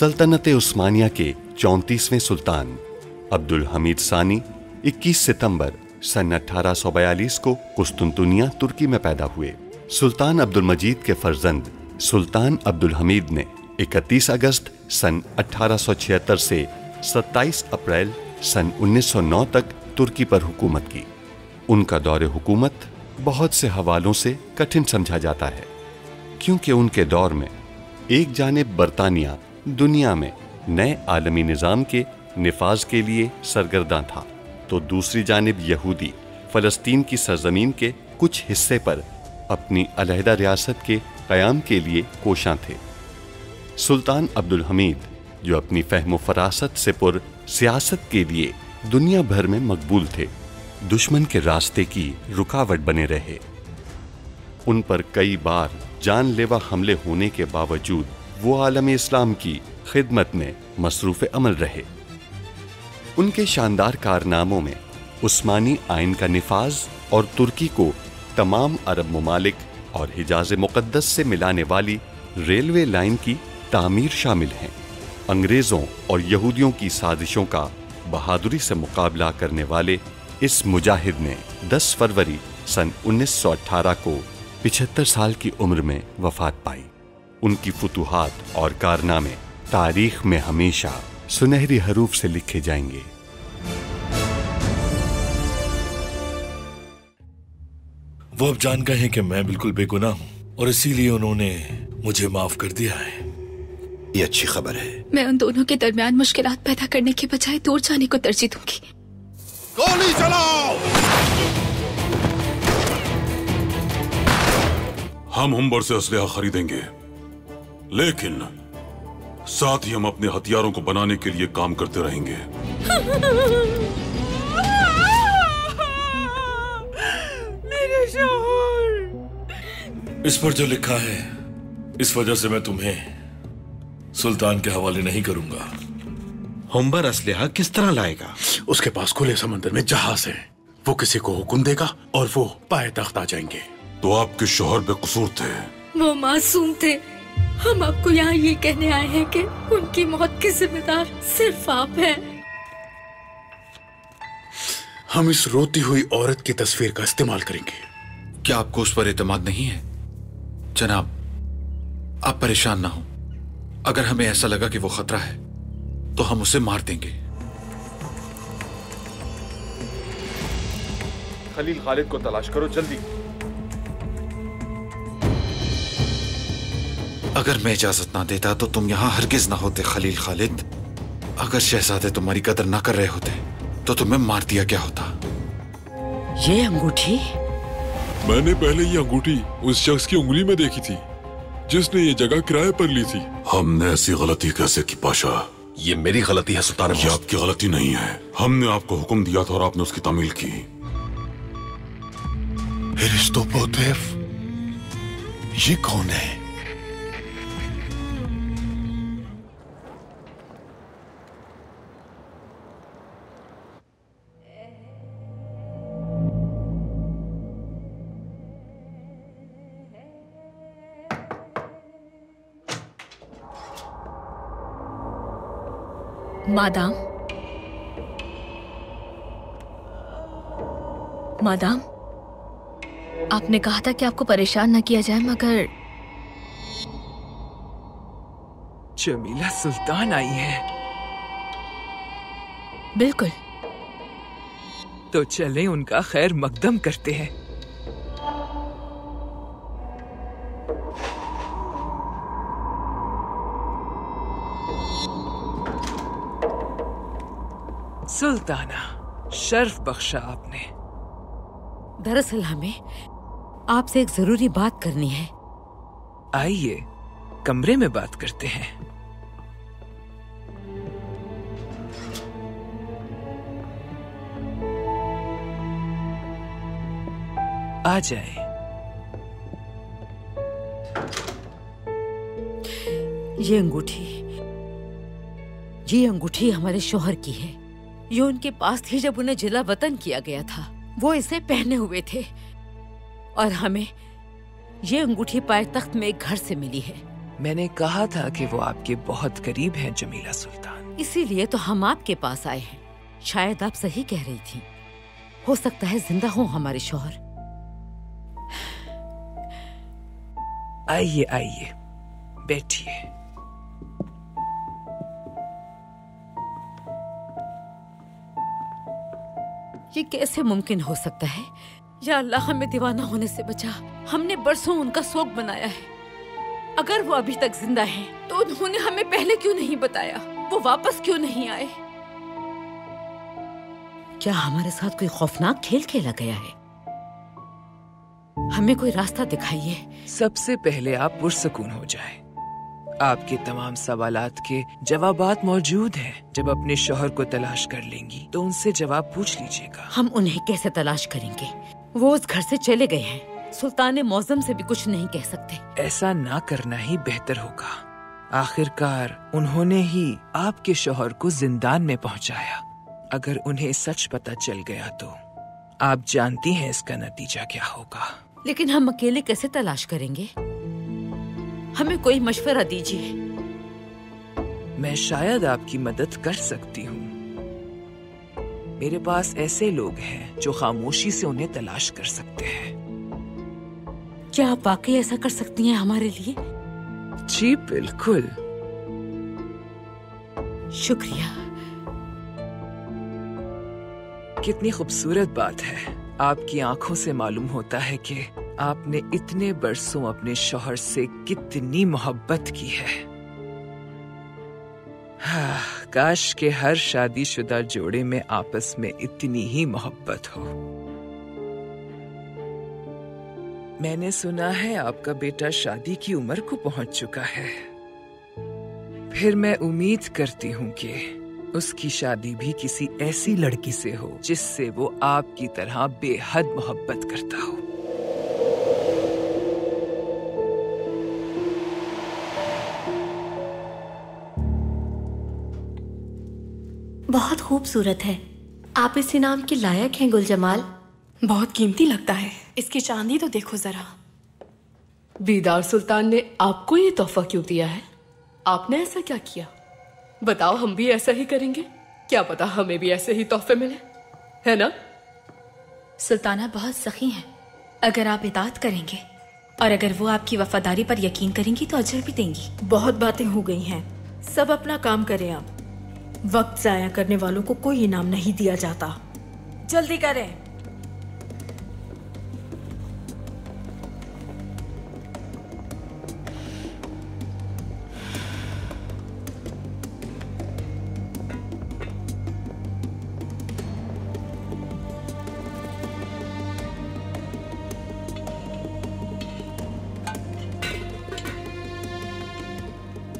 सल्तनत उस्मानिया के 34वें सुल्तान अब्दुल हमीद सानी 21 सितंबर सन 1842 को कुस्तुनतुनिया तुर्की में पैदा हुए। सुल्तान अब्दुल मजीद के फर्जंद सुल्तान अब्दुल हमीद ने 31 अगस्त सन 1876 से 27 अप्रैल सन 1909 तक तुर्की पर हुकूमत की। उनका दौरे हुकूमत बहुत से हवालों से कठिन समझा जाता है, क्योंकि उनके दौर में एक जानिब बरतानिया दुनिया में नए आलमी निज़ाम के निफाज के लिए सरगर्दां था, तो दूसरी जानिब यहूदी फ़लस्तीन की सरजमीन के कुछ हिस्से पर अपनी अलहदा रियासत के क़याम के लिए कोशां थे। सुल्तान अब्दुल हमीद, जो अपनी फ़हम फ़रासत से पुर सियासत के लिए दुनिया भर में मकबूल थे, दुश्मन के रास्ते की रुकावट बने रहे। उन पर कई बार जानलेवा हमले होने के बावजूद वो आलम इस्लाम की खिदमत में मसरूफ़ अमल रहे। उनके शानदार कारनामों में उस्मानी आइन का निफाज और तुर्की को तमाम अरब ममालिक और हिजाज़ मुक़द्दस से मिलाने वाली रेलवे लाइन की तामीर शामिल हैं। अंग्रेज़ों और यहूदियों की साजिशों का बहादुरी से मुकाबला करने वाले इस मुजाहिद ने 10 फरवरी सन 1918 को 75 साल की उम्र में वफात पाई। उनकी फुतूहात और कारनामे तारीख में हमेशा सुनहरी हरूफ से लिखे जाएंगे। वो अब जान गए हैं कि मैं बिल्कुल बेगुनाह हूँ और इसीलिए उन्होंने मुझे माफ कर दिया है। ये अच्छी खबर है। मैं उन दोनों के दरमियान मुश्किलात पैदा करने के बजाय दूर जाने को तरजीह दूंगी। गोली चलाओ! हम हुम्बर से असलहा खरीदेंगे, लेकिन साथ ही हम अपने हथियारों को बनाने के लिए काम करते रहेंगे। मेरे शौहर! इस पर जो लिखा है, इस वजह से मैं तुम्हें सुल्तान के हवाले नहीं करूंगा। हुम्बर असलहा किस तरह लाएगा? उसके पास खुले समंदर में जहाज है। वो किसी को हुक्म देगा और वो पायतख्त आ जाएंगे। तो आपके शौहर बेकसूर थे। वो मासूम थे। हम आपको यहाँ ये कहने आए हैं कि उनकी मौत के जिम्मेदार सिर्फ आप हैं। हम इस रोती हुई औरत की तस्वीर का इस्तेमाल करेंगे। क्या आपको उस पर एतमाद नहीं है? जनाब, आप परेशान ना हो। अगर हमें ऐसा लगा कि वो खतरा है तो हम उसे मार देंगे। खलील खालिद को तलाश करो जल्दी। अगर मैं इजाजत ना देता तो तुम यहाँ हरगिज ना होते खलील खालिद। अगर शहजादे तुम्हारी कदर ना कर रहे होते तो तुम्हें मार दिया क्या होता। ये अंगूठी? मैंने पहले ये अंगूठी उस शख्स की उंगली में देखी थी जिसने ये जगह किराए पर ली थी। हमने ऐसी गलती कैसे की पाशा? ये मेरी गलती है सुल्तान। ये आपकी गलती नहीं है। हमने आपको हुक्म दिया था और आपने उसकी तामील की। एरिस्टोपोतेफ, ये कौन है? मादाम, मादाम, आपने कहा था कि आपको परेशान न किया जाए, मगर जमीला सुल्तान आई है। बिल्कुल। तो चलें उनका खैर मकदम करते हैं। सुल्ताना, शर्फ बख्शा आपने। दरअसल हमें आपसे एक जरूरी बात करनी है। आइए कमरे में बात करते हैं। आ जाए। ये अंगूठी हमारे शौहर की है। ये उनके पास थी जब उन्हें जिला वतन किया गया था। वो इसे पहने हुए थे और हमें ये अंगूठी पायतख्त में एक घर से मिली है। मैंने कहा था कि वो आपके बहुत करीब हैं जमीला सुल्तान। इसीलिए तो हम आपके पास आए हैं। शायद आप सही कह रही थी। हो सकता है जिंदा हो हमारे शौहर। आइए आइए, बैठिए। ये कैसे मुमकिन हो सकता है? या अल्लाह हमें दीवाना होने से बचा। हमने बरसों उनका शोक बनाया है। अगर वो अभी तक जिंदा हैं, तो उन्होंने हमें पहले क्यों नहीं बताया? वो वापस क्यों नहीं आए? क्या हमारे साथ कोई खौफनाक खेल खेला गया है? हमें कोई रास्ता दिखाइए। सबसे पहले आप पुरसकून हो जाएं। आपके तमाम सवालात के जवाबात मौजूद हैं। जब अपने शौहर को तलाश कर लेंगी तो उनसे जवाब पूछ लीजिएगा। हम उन्हें कैसे तलाश करेंगे? वो उस घर से चले गए हैं। सुल्तान मौजम से भी कुछ नहीं कह सकते। ऐसा ना करना ही बेहतर होगा। आखिरकार उन्होंने ही आपके शौहर को जिंदान में पहुंचाया। अगर उन्हें सच पता चल गया तो आप जानती हैं इसका नतीजा क्या होगा। लेकिन हम अकेले कैसे तलाश करेंगे? हमें कोई मशवरा दीजिए। मैं शायद आपकी मदद कर सकती हूँ। मेरे पास ऐसे लोग हैं जो खामोशी से उन्हें तलाश कर सकते हैं। क्या आप वाकई ऐसा कर सकती हैं हमारे लिए? जी बिल्कुल। शुक्रिया। कितनी खूबसूरत बात है। आपकी आंखों से मालूम होता है कि आपने इतने बरसों अपने शौहर से कितनी मोहब्बत की है। काश के हर शादीशुदा जोड़े में आपस में इतनी ही मोहब्बत हो। मैंने सुना है आपका बेटा शादी की उम्र को पहुंच चुका है। फिर मैं उम्मीद करती हूँ कि उसकी शादी भी किसी ऐसी लड़की से हो जिससे वो आपकी तरह बेहद मोहब्बत करता हो। बहुत खूबसूरत है। आप इस इनाम के लायक हैं गुलजमाल। बहुत कीमती लगता है। इसकी चांदी तो देखो जरा। बीदार सुल्तान ने आपको ये तोहफा क्यों दिया है? आपने ऐसा क्या किया? बताओ, हम भी ऐसा ही करेंगे। क्या पता हमें भी ऐसे ही तोहफे मिले, है ना? सुल्ताना बहुत सखी हैं। अगर आप इताअत करेंगे और अगर वो आपकी वफादारी पर यकीन करेंगी तो अजर भी देंगी। बहुत बातें हो गई हैं, सब अपना काम करें। आप वक्त जाया करने वालों को कोई इनाम नहीं दिया जाता। जल्दी करें।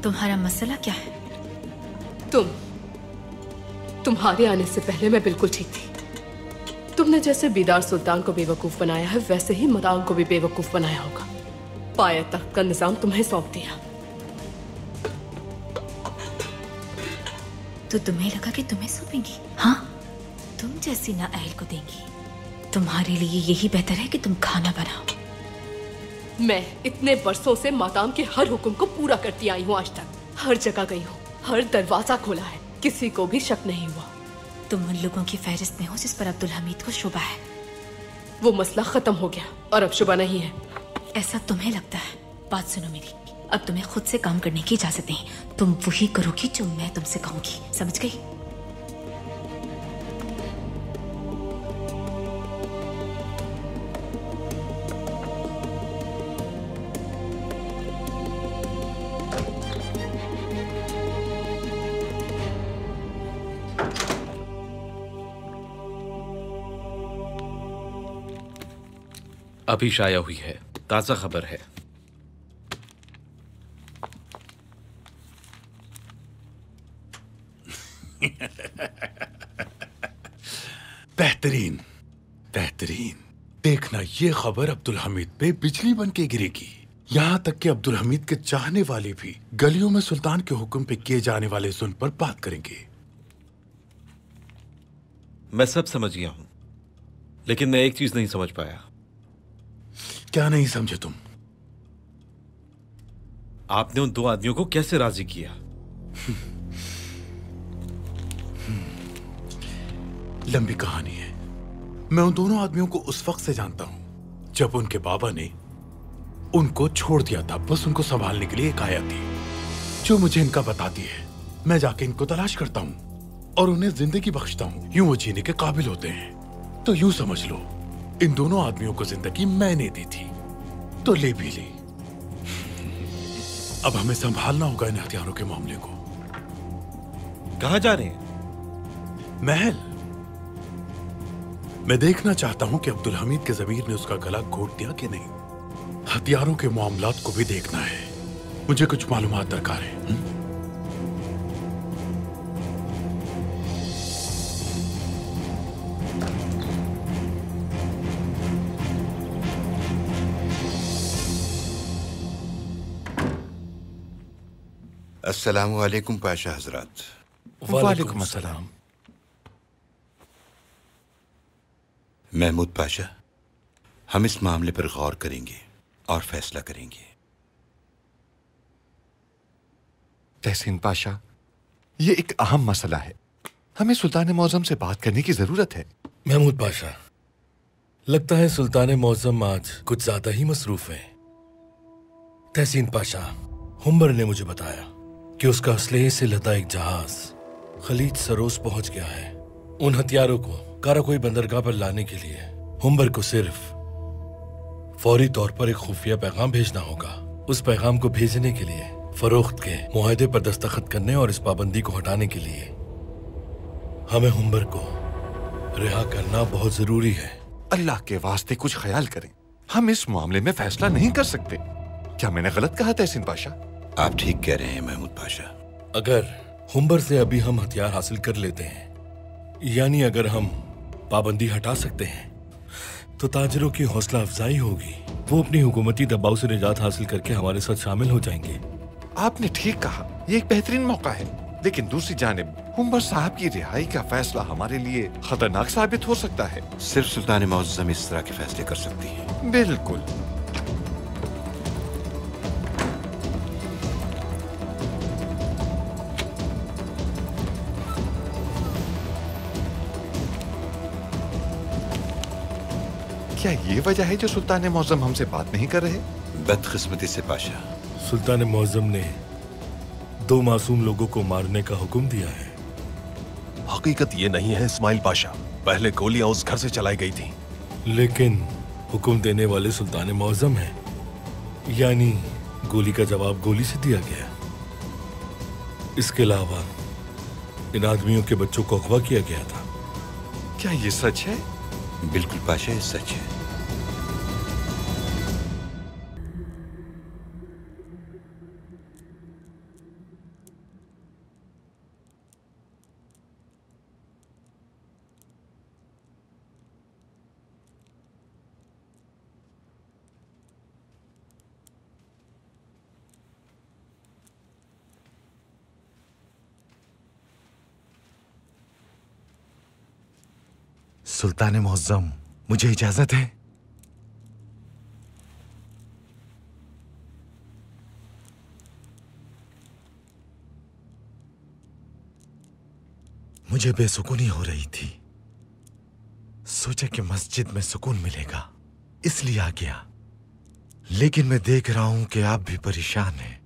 तुम्हारा मसला क्या है? तुम्हारे आने से पहले मैं बिल्कुल ठीक थी। तुमने जैसे बीदार सुल्तान को बेवकूफ बनाया है, वैसे ही मदान को भी बेवकूफ बनाया होगा। पाया तख्त का निजाम तुम्हें सौंप दिया तो तुम्हें लगा कि तुम्हें सौंपेंगी? हाँ, तुम जैसी ना अहल को देंगी। तुम्हारे लिए यही बेहतर है कि तुम खाना बनाओ। मैं इतने बरसों से माताम के हर हुक्म को पूरा करती आई हूँ। आज तक हर जगह गई हूँ, हर दरवाजा खोला है, किसी को भी शक नहीं हुआ। तुम उन लोगों की फहरिस्त में हो जिस पर अब्दुल हमीद को शुबा है। वो मसला खत्म हो गया और अब शुबा नहीं है। ऐसा तुम्हें लगता है? बात सुनो मेरी, अब तुम्हें खुद से काम करने की इजाजत नहीं। तुम वही करोगी जो मैं तुमसे कहूंगी, समझ गई? अभी शाया हुई है, ताजा खबर है। बेहतरीन बेहतरीन। देखना, ये खबर अब्दुल हमीद पे बिजली बन के गिरेगी। यहाँ तक कि अब्दुल हमीद के चाहने वाले भी गलियों में सुल्तान के हुक्म पे किए जाने वाले जुल्म पर बात करेंगे। मैं सब समझ गया हूं, लेकिन मैं एक चीज नहीं समझ पाया। क्या नहीं समझे तुम? आपने उन 2 आदमियों को कैसे राजी किया? लंबी कहानी है। मैं उन दोनों आदमियों को उस वक्त से जानता हूं जब उनके बाबा ने उनको छोड़ दिया था। बस उनको संभालने के लिए एक आया थी जो मुझे इनका बताती है। मैं जाके इनको तलाश करता हूं और उन्हें जिंदगी बख्शता हूं। यूं वो जीने के काबिल होते हैं। तो यूं समझ लो, इन दोनों आदमियों को जिंदगी मैंने दी थी, तो ले भी ली। अब हमें संभालना होगा इन हथियारों के मामले को। कहां जा रहे हैं? महल। मैं देखना चाहता हूं कि अब्दुल हमीद के ज़मीर ने उसका गला घोट दिया कि नहीं। हथियारों के मामलात को भी देखना है। मुझे कुछ मालूमात दरकार है। अस्सलामु अलैकुम पाशा हजरात। वालेकुम अस्सलाम। महमूद पाशा, हम इस मामले पर गौर करेंगे और फैसला करेंगे। तहसीन पाशा, ये एक अहम मसला है। हमें सुल्तान मौज़म से बात करने की जरूरत है। महमूद पाशा, लगता है सुल्तान मौज़म आज कुछ ज्यादा ही मसरूफ है। तहसीन पाशा, हुम्बर ने मुझे बताया कि उसका असलहे से लदा एक जहाज खलीज सरोज पहुंच गया है। उन हथियारों को काराकोई बंदरगाह पर लाने के लिए हुम्बर को सिर्फ फौरी तौर पर एक खुफिया पैगाम भेजना होगा। उस पैगाम को भेजने के लिए फरोख्त के मुआहदे पर दस्तखत करने और इस पाबंदी को हटाने के लिए हमें हुम्बर को रिहा करना बहुत जरूरी है। अल्लाह के वास्ते कुछ ख्याल करें। हम इस मामले में फैसला नहीं कर सकते। क्या मैंने गलत कहा तहसीन पाशा? आप ठीक कह रहे हैं महमूद पाशा। अगर हुम्बर से अभी हम हथियार हासिल कर लेते हैं, यानी अगर हम पाबंदी हटा सकते हैं, तो ताजरों की हौसला अफजाई होगी। वो अपनी हुकूमती दबाव से निजात हासिल करके हमारे साथ शामिल हो जाएंगे। आपने ठीक कहा, ये एक बेहतरीन मौका है। लेकिन दूसरी जानिब हुम्बर साहब की रिहाई का फैसला हमारे लिए खतरनाक साबित हो सकता है। सिर्फ सुल्तान मौज़म इस तरह के फैसले कर सकती है। बिल्कुल। क्या ये वजह है जो सुल्तान मौज़म हमसे बात नहीं कर रहे? बदकिस्मती से पाशा, सुल्तान मौज़म ने 2 मासूम लोगों को मारने का हुक्म दिया है। हकीकत ये नहीं है इस्माइल पाशा। पहले गोलियां उस घर से चलाई गई थी। लेकिन हुक्म देने वाले सुल्तान मौज़म हैं, यानी गोली का जवाब गोली से दिया गया। इसके अलावा इन आदमियों के बच्चों को अगवा किया गया था। क्या ये सच है? बिल्कुल पाशा, ये सच है। सुल्तान मुअज्जम, मुझे इजाजत है? मुझे बेसुकूनी हो रही थी। सोचा कि मस्जिद में सुकून मिलेगा, इसलिए आ गया। लेकिन मैं देख रहा हूं कि आप भी परेशान हैं।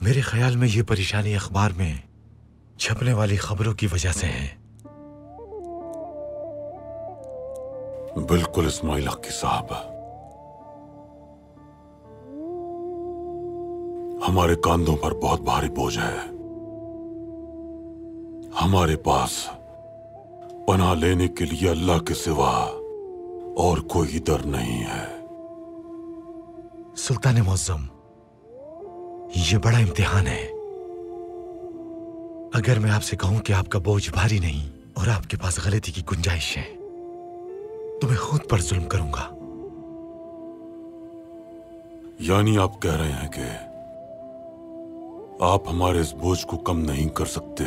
मेरे ख्याल में ये परेशानी अखबार में छपने वाली खबरों की वजह से है। बिल्कुल इस्माइल हकी साहब, हमारे कांधों पर बहुत भारी बोझ है। हमारे पास पनाह लेने के लिए अल्लाह के सिवा और कोई दर नहीं है। सुल्तान मुअज्जम, ये बड़ा इम्तिहान है। अगर मैं आपसे कहूं कि आपका बोझ भारी नहीं और आपके पास गलती की गुंजाइश है, तो मैं खुद पर जुल्म करूंगा। यानी आप कह रहे हैं कि आप हमारे इस बोझ को कम नहीं कर सकते?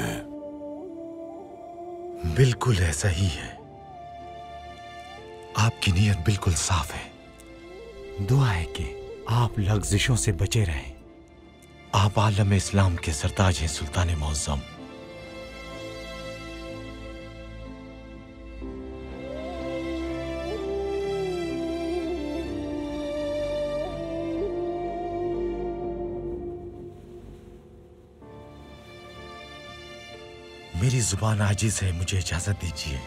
बिल्कुल ऐसा ही है। आपकी नीयत बिल्कुल साफ है। दुआ है कि आप लग्जिशों से बचे रहें। आप आलम इस्लाम के सरताज हैं सुल्तान मुअज्जम। मेरी जुबान आजिज है, मुझे इजाजत दीजिए।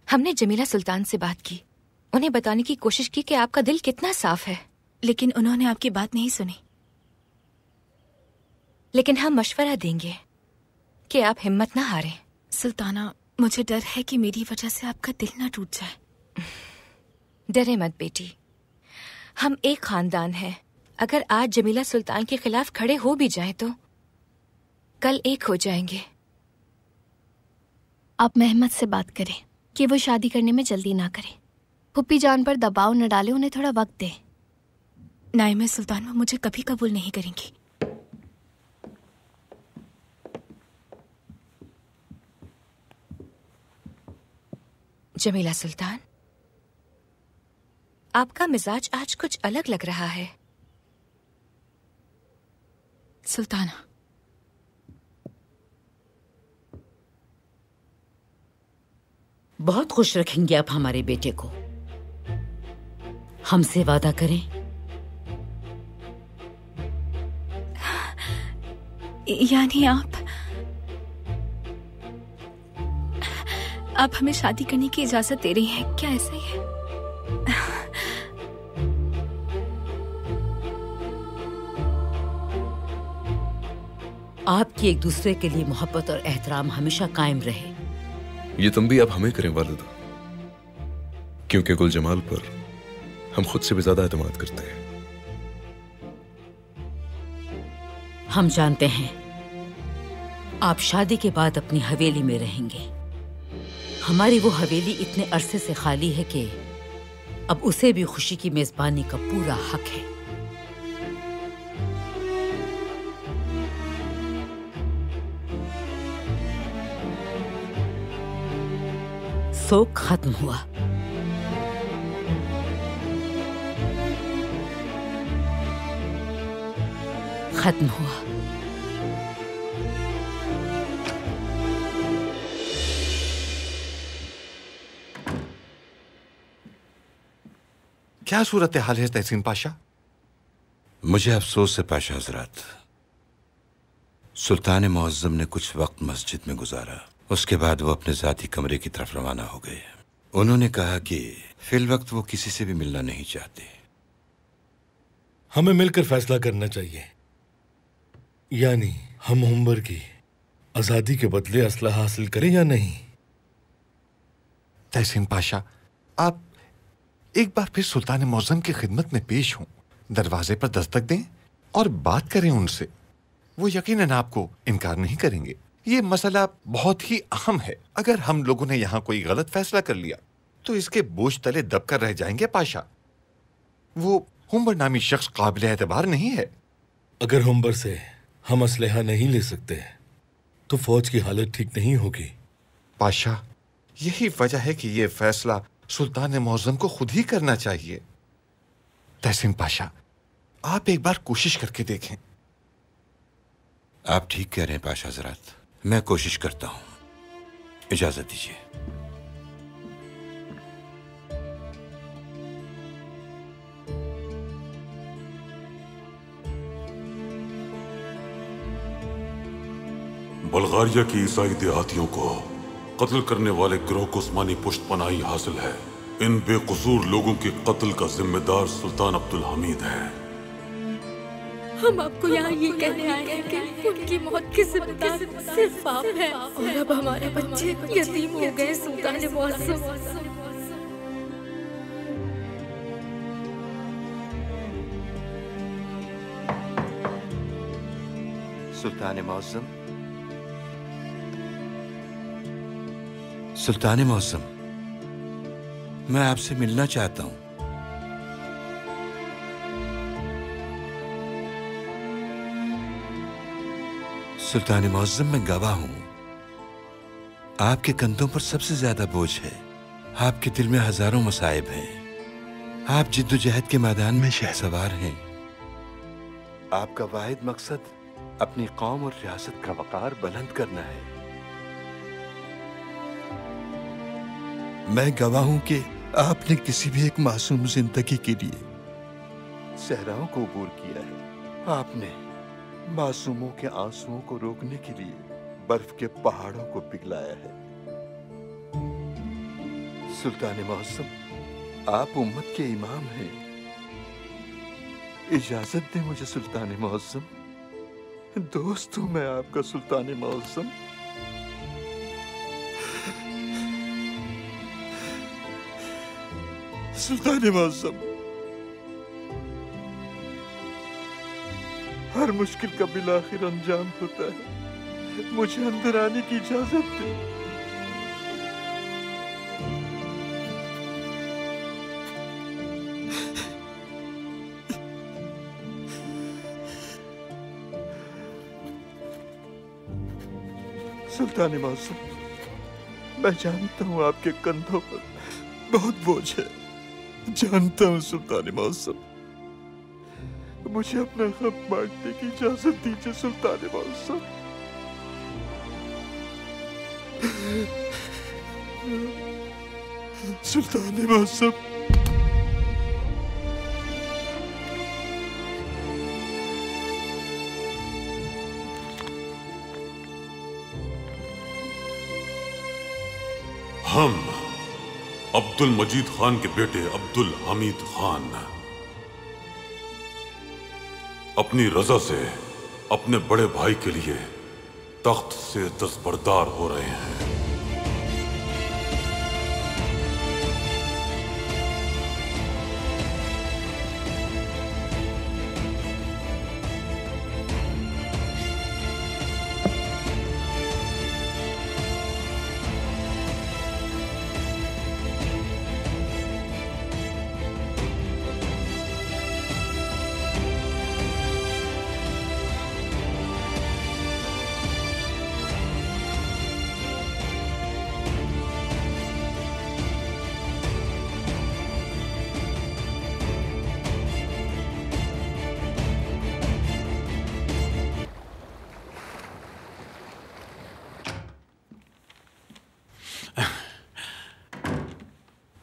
हमने जमीला सुल्तान से बात की, उन्हें बताने की कोशिश की कि आपका दिल कितना साफ है, लेकिन उन्होंने आपकी बात नहीं सुनी। लेकिन हम मशवरा देंगे कि आप हिम्मत ना हारें। सुल्ताना, मुझे डर है कि मेरी वजह से आपका दिल ना टूट जाए। डरे मत बेटी, हम एक खानदान हैं। अगर आज जमीला सुल्तान के खिलाफ खड़े हो भी जाएं तो कल एक हो जाएंगे। आप मेहमत से बात करें कि वो शादी करने में जल्दी ना करें। फुप्पी जान पर दबाव न डाले, उन्हें थोड़ा वक्त दें। नाइमा सुल्तान वो मुझे कभी कबूल नहीं करेंगी। जमीला सुल्तान, आपका मिजाज आज कुछ अलग लग रहा है। सुल्ताना, बहुत खुश रखेंगे आप हमारे बेटे को। हमसे वादा करें। यानी आप हमें शादी करने की इजाजत दे रही हैं, क्या ऐसा ही है? आपकी एक दूसरे के लिए मोहब्बत और एहतराम हमेशा कायम रहे। ये तंबीह आप हमें करें वालिदा, क्योंकि गुल जमाल पर हम खुद से भी ज्यादा एतमाद करते हैं। हम जानते हैं आप शादी के बाद अपनी हवेली में रहेंगे। हमारी वो हवेली इतने अरसे से खाली है कि अब उसे भी खुशी की मेजबानी का पूरा हक है। शोक खत्म हुआ। खत्म हुआ। क्या सूरत हाल है तहसीन पाशा? मुझे अफसोस है पाशा हजरात, सुल्तान मुअज्जम ने कुछ वक्त मस्जिद में गुजारा। उसके बाद वो अपने जाती कमरे की तरफ रवाना हो गए। उन्होंने कहा कि फिल वक्त वो किसी से भी मिलना नहीं चाहते। हमें मिलकर फैसला करना चाहिए, यानी हम हुम्बर की आजादी के बदले असला हासिल करें या नहीं। तहसीन पाशा, आप एक बार फिर सुल्तान मुअज्जम की खिदमत में पेश हों, दरवाजे पर दस्तक दें और बात करें उनसे। वो यकीनन आपको इनकार नहीं करेंगे। ये मसला बहुत ही अहम है। अगर हम लोगों ने यहाँ कोई गलत फैसला कर लिया तो इसके बोझ तले दबकर रह जाएंगे पाशा। वो हुम्बर नामी शख्स काबिल एतबार नहीं है। अगर हुम्बर से हम असलहा नहीं ले सकते तो फौज की हालत ठीक नहीं होगी। पाशा, यही वजह है कि ये फैसला सुल्तान मुअज्जम को खुद ही करना चाहिए। तहसीन पाशा, आप एक बार कोशिश करके देखें। आप ठीक कह रहे हैं पाशा हजरात, मैं कोशिश करता हूं। इजाजत दीजिए। बल्गारिया की ईसाई देहातियों को कत्ल करने वाले गिरोह को उस्मानी पुष्टपनाही हासिल है। इन बेकसूर लोगों के कत्ल का जिम्मेदार सुल्तान अब्दुल हमीद है। हम आपको यहाँ ये कहने आए हैं कि उनकी मौत के जिम्मेदार सिर्फ आप हैं और अब हमारे बच्चे यतीम हो गए सुल्तान मुअज्जम। सुल्तान मुअज्जम, सुल्तान मुअज्जम, मैं आपसे मिलना चाहता हूं। सुल्तान मुअज्जम, मैं गवाह हूं। आपके कंधों पर सबसे ज्यादा बोझ है। आपके दिल में हजारों मसाइब हैं। आप जिद्दोजहद के मैदान में शहसवार हैं। आपका वाहिद मकसद अपनी कौम और रियासत का वकार बुलंद करना है। मैं गवाह हूं कि आपने किसी भी एक मासूम जिंदगी के लिए सहराओं को अबूर किया है। आपने मासूमों के आंसुओं को रोकने के लिए बर्फ के पहाड़ों को पिघलाया है। सुल्तान मुअज्जम, आप उम्मत के इमाम हैं। इजाजत दें मुझे सुल्तान मुअज्जम। दोस्त हूं मैं आपका सुल्तान मुअज्जम। सुल्तान मुअज्जम, हर मुश्किल का बिलाखिर अंजाम होता है। मुझे अंदर आने की इजाजत दें। सुल्तान मुअज्जम, मैं जानता हूं आपके कंधों पर बहुत बोझ है। जानता हूं सुल्तान मुअज्जम। मुझे अपना गम बांटने की इजाजत दीजिए सुल्तान मुअज्जम। सुल्तान मुअज्जम, हम अब्दुल मजीद खान के बेटे अब्दुल हमीद खान अपनी रजा से अपने बड़े भाई के लिए तख्त से दस्तबरदार हो रहे हैं।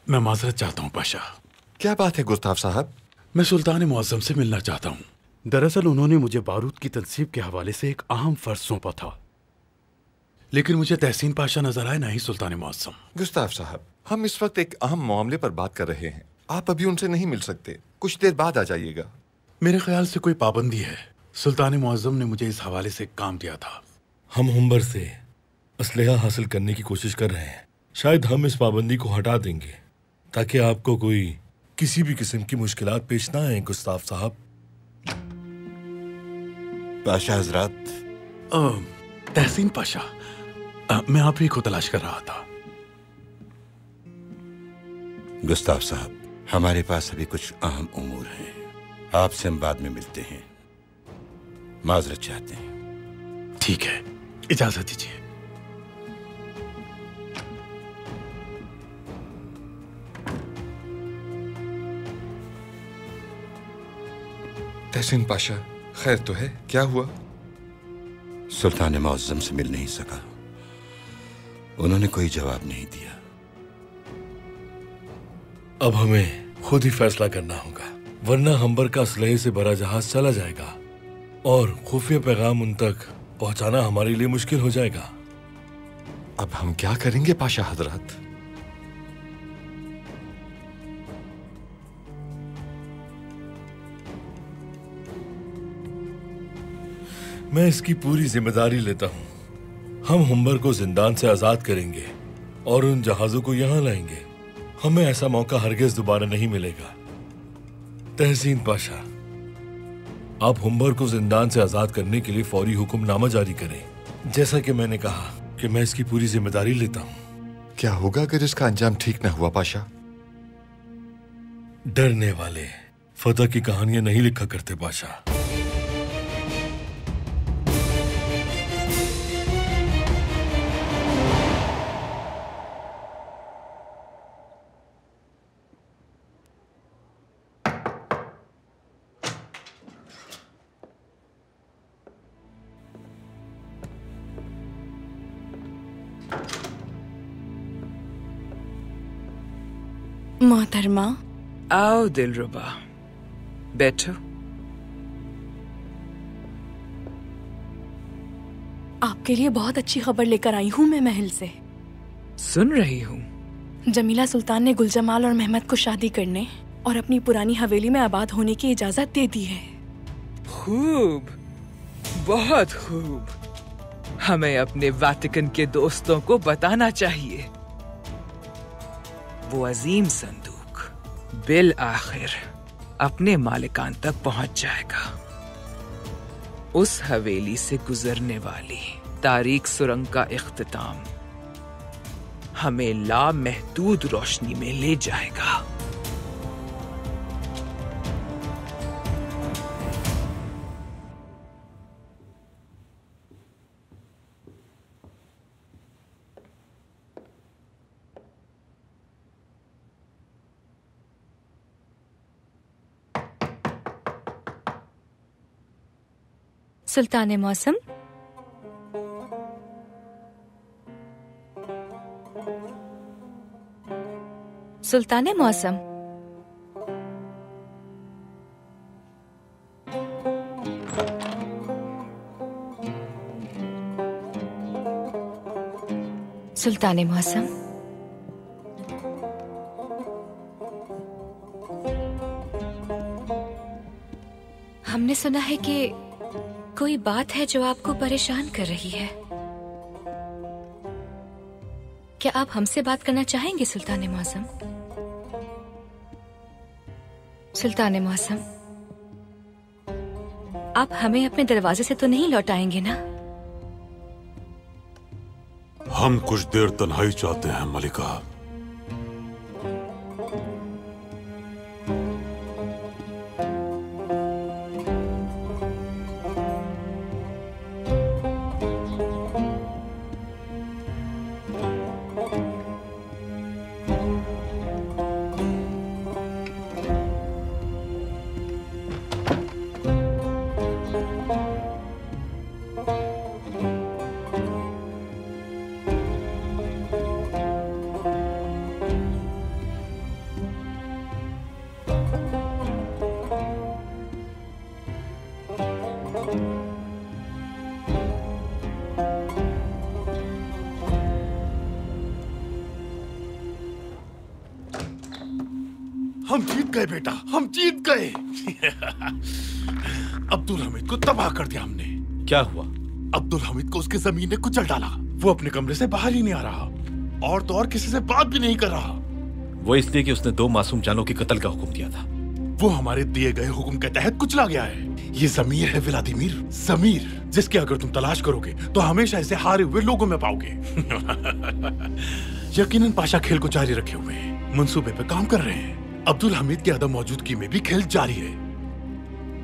मैं माजरत चाहता हूं पाशा। क्या बात है गुस्ताफ साहब? मैं सुल्तान मुअज्जम से मिलना चाहता हूं। दरअसल उन्होंने मुझे बारूद की तनसीब के हवाले से एक अहम फर्ज सौंपा था, लेकिन मुझे तहसीन पाशा नजर आए, नहीं सुल्तान मुअज्जम। गुस्ताफ साहब, हम इस वक्त एक अहम मामले पर बात कर रहे हैं। आप अभी उनसे नहीं मिल सकते। कुछ देर बाद आ जाइएगा। मेरे ख्याल से कोई पाबंदी है। सुल्तान मुअज्जम ने मुझे इस हवाले से काम दिया था। हम हुम्बर से असलहा हासिल करने की कोशिश कर रहे हैं। शायद हम इस पाबंदी को हटा देंगे ताकि आपको कोई किसी भी किस्म की मुश्किलात पेश ना आए। गुस्ताफ साहब। पाशा हजरात। तहसीन पाशा, मैं आप ही को तलाश कर रहा था। गुस्ताफ साहब, हमारे पास अभी कुछ अहम उमूर हैं। आपसे हम बाद में मिलते हैं। माजरत चाहते हैं। ठीक है, इजाजत दीजिए। तहसीन पाशा, खैर तो है? क्या हुआ? सुल्तान मुअज्जम से मिल नहीं सका। उन्होंने कोई जवाब नहीं दिया। अब हमें खुद ही फैसला करना होगा, वरना हम्बर का असलहे से भरा जहाज चला जाएगा और खुफिया पैगाम उन तक पहुंचाना हमारे लिए मुश्किल हो जाएगा। अब हम क्या करेंगे पाशा हजरत? मैं इसकी पूरी जिम्मेदारी लेता हूँ। हम हुम्बर को जिंदान से आजाद करेंगे और उन जहाजों को यहाँ लाएंगे। हमें ऐसा मौका हरगिज दोबारा नहीं मिलेगा। तहसीन पाशा, आप हुम्बर को जिंदान से आजाद करने के लिए फौरी हुक्मनामा जारी करें। जैसा कि मैंने कहा कि मैं इसकी पूरी जिम्मेदारी लेता हूँ। क्या होगा अगर इसका अंजाम ठीक ना हुआ पाशा? डरने वाले फतह की कहानियां नहीं लिखा करते पाशा। मोहतरमा। आओ दिलरुबा, बैठो। आपके लिए बहुत अच्छी खबर लेकर आई हूँ मैं महल से। सुन रही हूँ। जमीला सुल्तान ने गुलजमाल और मेहमद को शादी करने और अपनी पुरानी हवेली में आबाद होने की इजाजत दे दी है। खूब, बहुत खूब। हमें अपने वाटिकन के दोस्तों को बताना चाहिए। वो अजीम संदूक बिल आखिर अपने मालिकान तक पहुंच जाएगा। उस हवेली से गुजरने वाली तारीक सुरंग का इख्तिताम हमें लामहदूद रोशनी में ले जाएगा। सुल्तान मौसम, सुल्तान मौसम, सुल्तान मौसम, हमने सुना है कि कोई बात है जो आपको परेशान कर रही है। क्या आप हमसे बात करना चाहेंगे सुल्तान मौसम? सुल्तान मौसम, आप हमें अपने दरवाजे से तो नहीं लौटाएंगे ना? हम कुछ देर तन्हाई चाहते हैं मलिका। हम जीत गए बेटा, हम जीत गए। अब्दुल हमीद को तबाह कर दिया हमने। क्या हुआ? अब्दुल हमीद को उसकी जमीन ने कुचल डाला। वो अपने कमरे से बाहर ही नहीं आ रहा और तो और किसी से बात भी नहीं कर रहा। वो इसलिए कि उसने 2 मासूम जानों के कत्ल का हुक्म दिया था। वो हमारे दिए गए हुक्म के तहत कुचला गया है। ये जमीर है व्लादिमीर, जमीर जिसकी अगर तुम तलाश करोगे तो हमेशा इसे हारे हुए लोगों में पाओगे। यकीनन पाशा खेल को जारी रखे हुए हैं, मंसूबे पे काम कर रहे हैं। अब्दुल हमीद की अदम मौजूदगी में भी खेल जारी है।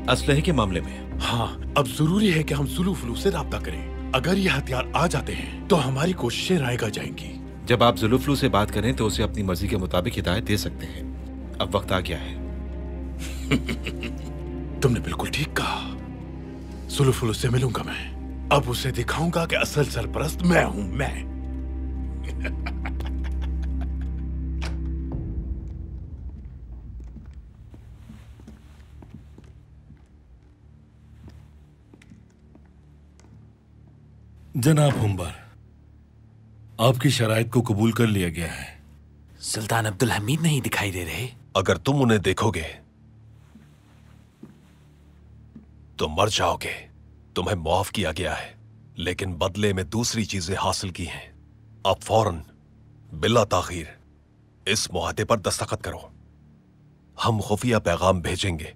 असलहे के मामले में? हाँ, अब जरूरी है कि हम सुलू फुलू से राब्ता करें। अगर ये हथियार आ जाते हैं तो हमारी कोशिशें रायगा जाएंगी। जब आप जुलूफलू से बात करें तो उसे अपनी मर्जी के मुताबिक हिदायत दे सकते हैं। अब वक्त आ गया है। तुमने बिल्कुल ठीक कहा। सुलू फुलू से मिलूंगा मैं। अब उसे दिखाऊंगा कि असल सरपरस्त मैं हूं, मैं। जनाब हुम्बर, आपकी शराइत को कबूल कर लिया गया है। सुल्तान अब्दुल हमीद नहीं दिखाई दे रहे। अगर तुम उन्हें देखोगे तो मर जाओगे। तुम्हें माफ किया गया है, लेकिन बदले में दूसरी चीजें हासिल की हैं। अब फौरन बिला ताखीर इस मुआहदे पर दस्तखत करो। हम खुफिया पैगाम भेजेंगे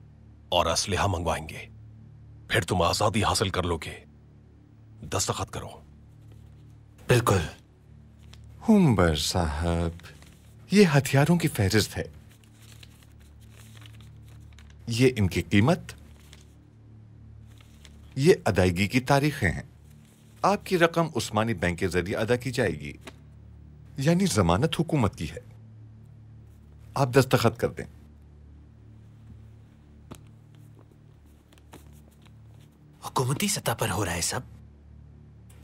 और असलहा मंगवाएंगे, फिर तुम आजादी हासिल कर लोगे। दस्तखत करो। बिल्कुल। हुम्बर साहब, ये हथियारों की फहरिस्त है। ये इनकी कीमत, ये अदायगी की तारीखें हैं। आपकी रकम उस्मानी बैंक के जरिए अदा की जाएगी, यानी जमानत हुकूमत की है। आप दस्तखत कर दें। हुकूमती सतह पर हो रहा है सब।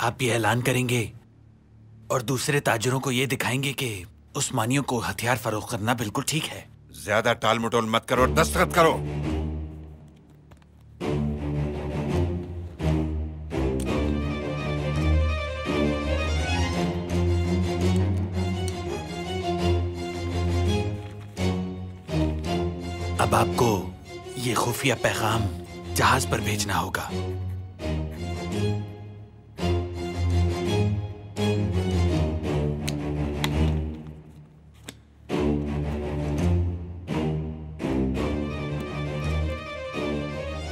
आप ये ऐलान करेंगे और दूसरे ताजरों को ये दिखाएंगे कि उस्मानियों को हथियार फरोख्त करना बिल्कुल ठीक है। ज्यादा टाल मटोल मत करो, दस्तखत करो। अब आपको ये खुफिया पैगाम जहाज पर भेजना होगा।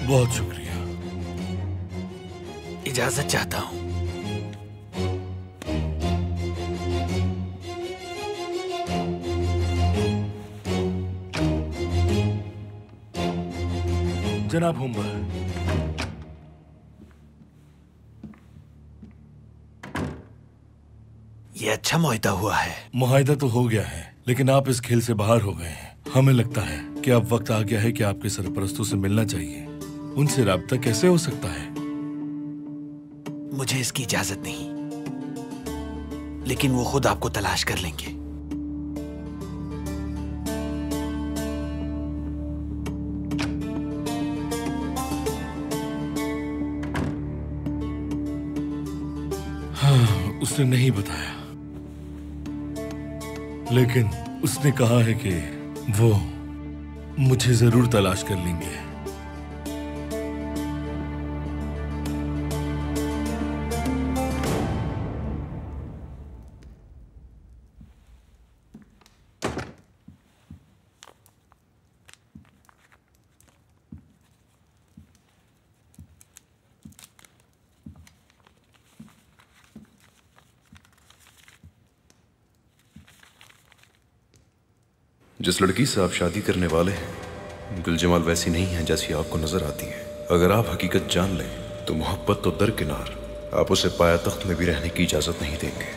बहुत शुक्रिया। इजाजत चाहता हूं। जनाब हुम्बर, ये अच्छा मुआहिदा हुआ है। मुआहिदा तो हो गया है, लेकिन आप इस खेल से बाहर हो गए हैं। हमें लगता है कि अब वक्त आ गया है कि आपके सरपरस्तों से मिलना चाहिए। उनसे राब्ता कैसे हो सकता है? मुझे इसकी इजाजत नहीं, लेकिन वो खुद आपको तलाश कर लेंगे। हाँ, उसने नहीं बताया, लेकिन उसने कहा है कि वो मुझे जरूर तलाश कर लेंगे। जिस लड़की से आप शादी करने वाले हैं, गुलजमाल वैसी नहीं है जैसी आपको नजर आती है। अगर आप हकीकत जान लें तो मोहब्बत तो दरकिनार, आप उसे पाया तख्त में भी रहने की इजाजत नहीं देंगे।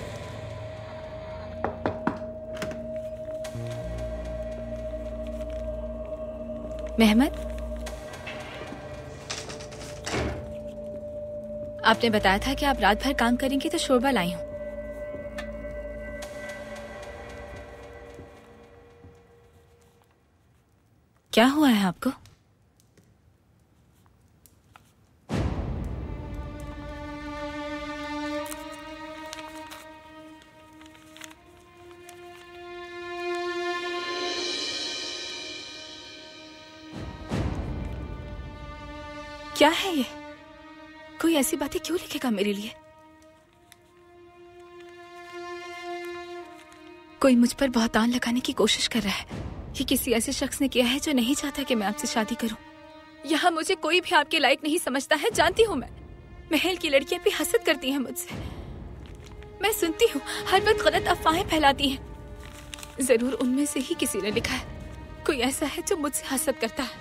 मेहमद, आपने बताया था कि आप रात भर काम करेंगी, तो शोरबा लाई हूं। क्या हुआ है आपको? क्या है ये? कोई ऐसी बातें क्यों लिखेगा मेरे लिए? कोई मुझ पर बहतान लगाने की कोशिश कर रहा है। ये किसी ऐसे शख्स ने किया है जो नहीं चाहता कि मैं आपसे शादी करूं। यहाँ मुझे कोई भी आपके लायक नहीं समझता है, जानती हूँ मैं। महल की लड़कियां भी हसद करती हैं मुझसे। मैं सुनती हूँ हर वक्त गलत अफवाहें फैलाती हैं। जरूर उनमें से ही किसी ने लिखा है। कोई ऐसा है जो मुझसे हसद करता है।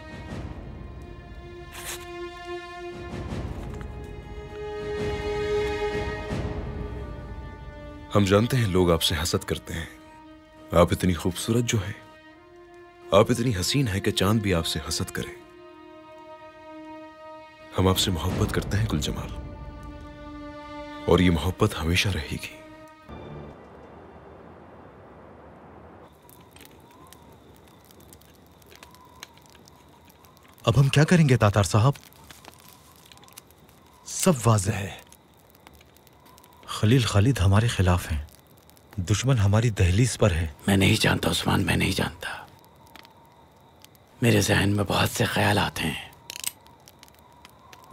हम जानते हैं लोग आपसे हसद करते हैं। आप इतनी खूबसूरत जो है, आप इतनी हसीन है कि चांद भी आपसे हसद करे। हम आपसे मोहब्बत करते हैं गुलजमाल, और ये मोहब्बत हमेशा रहेगी। अब हम क्या करेंगे तातार साहब? सब वाज़ेह है। खलील खालिद हमारे खिलाफ हैं। दुश्मन हमारी दहलीज पर है। मैं नहीं जानता उस्मान, मैं नहीं जानता। मेरे जहन में बहुत से ख्याल आते हैं।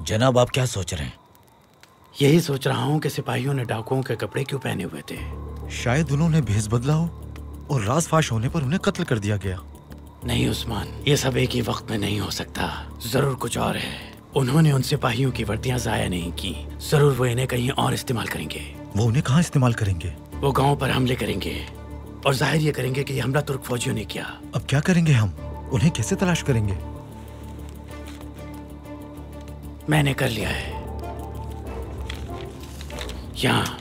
जनाब, आप क्या सोच रहे हैं? यही सोच रहा हूँ कि सिपाहियों ने डाकुओं के कपड़े क्यों पहने हुए थे। शायद उन्होंने भेस बदला हो और राज फाश होने पर उन्हें कत्ल कर दिया गया। नहीं उस्मान, ये सब एक ही वक्त में नहीं हो सकता। जरूर कुछ और है। उन्होंने उन सिपाहियों की वर्दियां जाया नहीं की। जरूर वो इन्हें कहीं और इस्तेमाल करेंगे। वो उन्हें कहाँ इस्तेमाल करेंगे? वो गांव पर हमले करेंगे और जाहिर ये करेंगे कि ये हमला तुर्क फौजियों ने किया। अब क्या करेंगे हम? उन्हें कैसे तलाश करेंगे? मैंने कर लिया है। यहाँ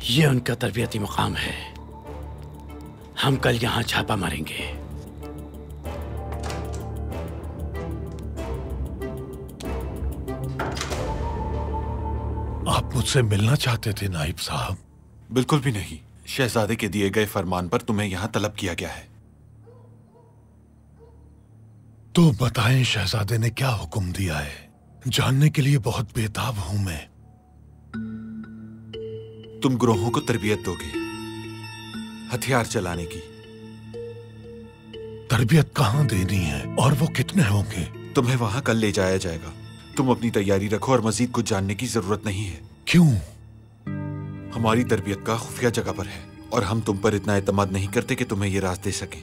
ये उनका तरबियती मुकाम है। हम कल यहाँ छापा मारेंगे। आप मुझसे मिलना चाहते थे नाइब साहब? बिल्कुल भी नहीं। शहजादे के दिए गए फरमान पर तुम्हें यहाँ तलब किया गया है। तो बताएं शहजादे ने क्या हुक्म दिया है? जानने के लिए बहुत बेताब हूं मैं। तुम ग्रोहों को तरबियत दोगे हथियार चलाने की। तरबियत कहाँ देनी है और वो कितने होंगे? तुम्हें वहां कल ले जाया जाएगा। तुम अपनी तैयारी रखो और मजीद कुछ जानने की जरूरत नहीं है। क्यों? हमारी तरबियत का खुफिया जगह पर है और हम तुम पर इतना एतमाद नहीं करते कि तुम्हें ये राज दे सकें।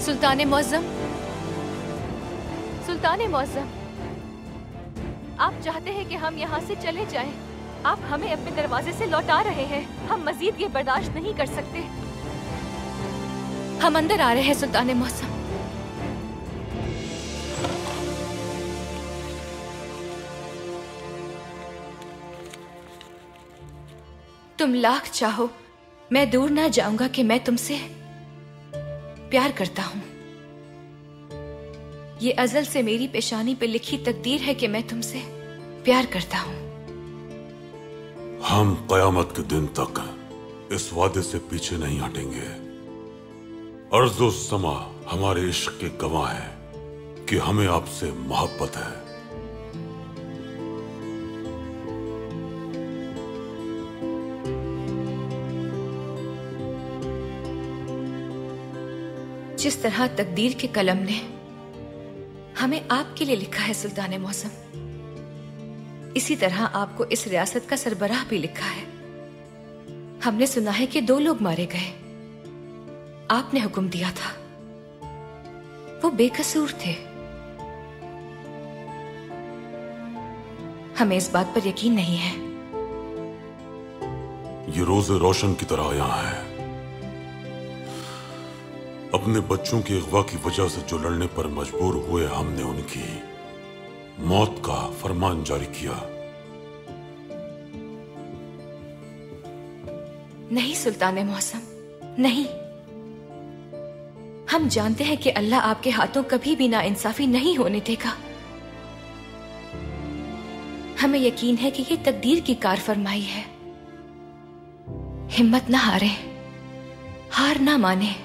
सुल्तान मुअज्जम, सुल्तान मुअज्जम, आप चाहते हैं कि हम यहाँ से चले जाएं। आप हमें अपने दरवाजे से लौटा रहे हैं। हम मजीद ये बर्दाश्त नहीं कर सकते। हम अंदर आ रहे हैं सुल्तान मुअज्जम। तुम लाख चाहो मैं दूर ना जाऊंगा कि मैं तुमसे प्यार करता हूं। ये अजल से मेरी पेशानी पे लिखी तकदीर है कि मैं तुमसे प्यार करता हूं। हम कयामत के दिन तक इस वादे से पीछे नहीं हटेंगे। अर्ज़ो समा हमारे इश्क के गवाह हैं कि हमें आपसे मोहब्बत है। जिस तरह तकदीर के कलम ने हमें आपके लिए लिखा है सुल्तान मौसम, इसी तरह आपको इस रियासत का सरबराह भी लिखा है। हमने सुना है कि 2 लोग मारे गए। आपने हुक्म दिया था, वो बेकसूर थे। हमें इस बात पर यकीन नहीं है। ये रोज़े रोशन की तरह यहाँ है। अपने बच्चों के अगवा की वजह से जो लड़ने पर मजबूर हुए, हमने उनकी मौत का फरमान जारी किया। नहीं सुल्तान मौसम, नहीं। हम जानते हैं कि अल्लाह आपके हाथों कभी भी नाइंसाफी नहीं होने देगा। हमें यकीन है कि ये तकदीर की कार फरमाई है। हिम्मत ना हारे, हार ना माने।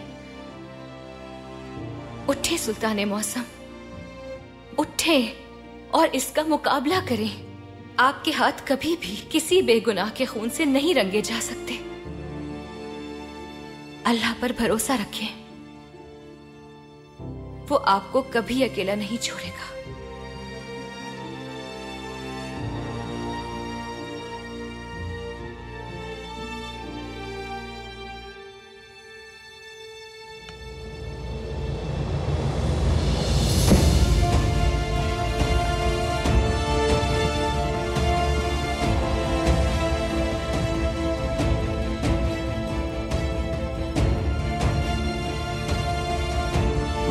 उठे सुल्तान मौसम, उठे और इसका मुकाबला करें। आपके हाथ कभी भी किसी बेगुनाह के खून से नहीं रंगे जा सकते। अल्लाह पर भरोसा रखें, वो आपको कभी अकेला नहीं छोड़ेगा।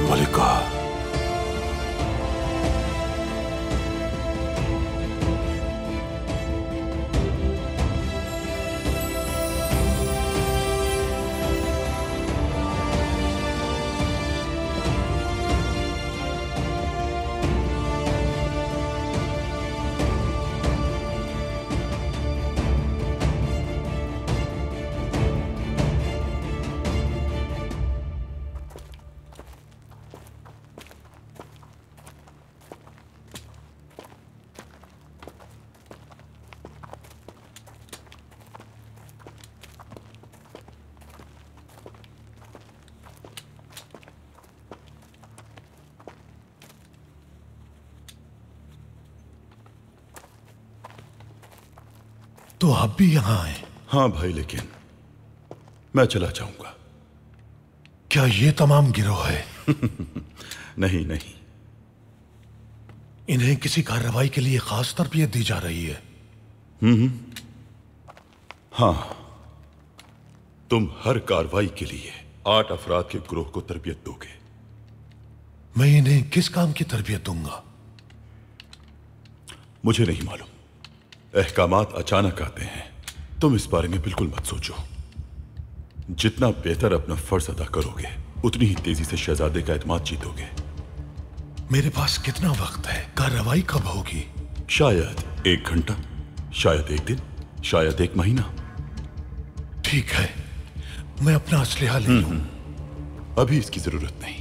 मलिका, तो आप भी यहाँ आए? हाँ भाई, लेकिन मैं चला जाऊंगा। क्या ये तमाम गिरोह है? नहीं नहीं, इन्हें किसी कार्रवाई के लिए खास तरबियत दी जा रही है। हाँ, तुम हर कार्रवाई के लिए 8 अफराद के ग्रोह को तरबियत दोगे। मैं इन्हें किस काम की तरबियत दूंगा? मुझे नहीं मालूम, अहकामात अचानक आते हैं। तुम इस बारे में बिल्कुल मत सोचो। जितना बेहतर अपना फर्ज अदा करोगे, उतनी ही तेजी से शहजादे का एतमाद जीतोगे। मेरे पास कितना वक्त है? कार्रवाई कब होगी? शायद 1 घंटा, शायद 1 दिन, शायद 1 महीना। ठीक है, मैं अपना असलहा ले लूं। अभी इसकी जरूरत नहीं।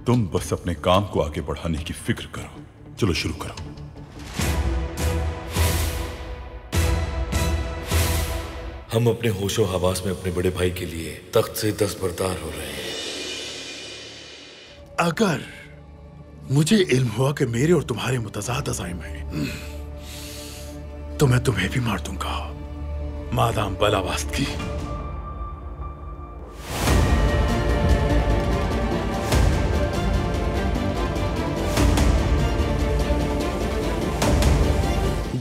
तुम बस अपने काम को आगे बढ़ाने की फिक्र करो। चलो शुरू करो। हम अपने होशो हवास में अपने बड़े भाई के लिए तख्त से दस्तबरदार हो रहे हैं। अगर मुझे इल्म हुआ कि मेरे और तुम्हारे मुतज़ाद अज़ाइम हैं, तो मैं तुम्हें भी मार दूंगा, मादाम बलावास्त की।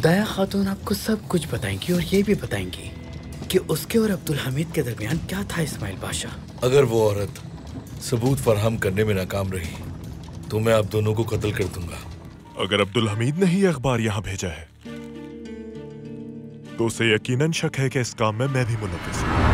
दया खातून आपको सब कुछ बताएंगी और ये भी बताएंगी कि उसके और अब्दुल हमीद के दरमियान क्या था। इस्माइल बादशाह, अगर वो औरत सबूत फराहम करने में नाकाम रही तो मैं आप दोनों को कत्ल कर दूंगा। अगर अब्दुल हमीद ने ही अखबार यहाँ भेजा है तो उसे यकीनन शक है कि इस काम में मैं भी मुलव्विस हूँ।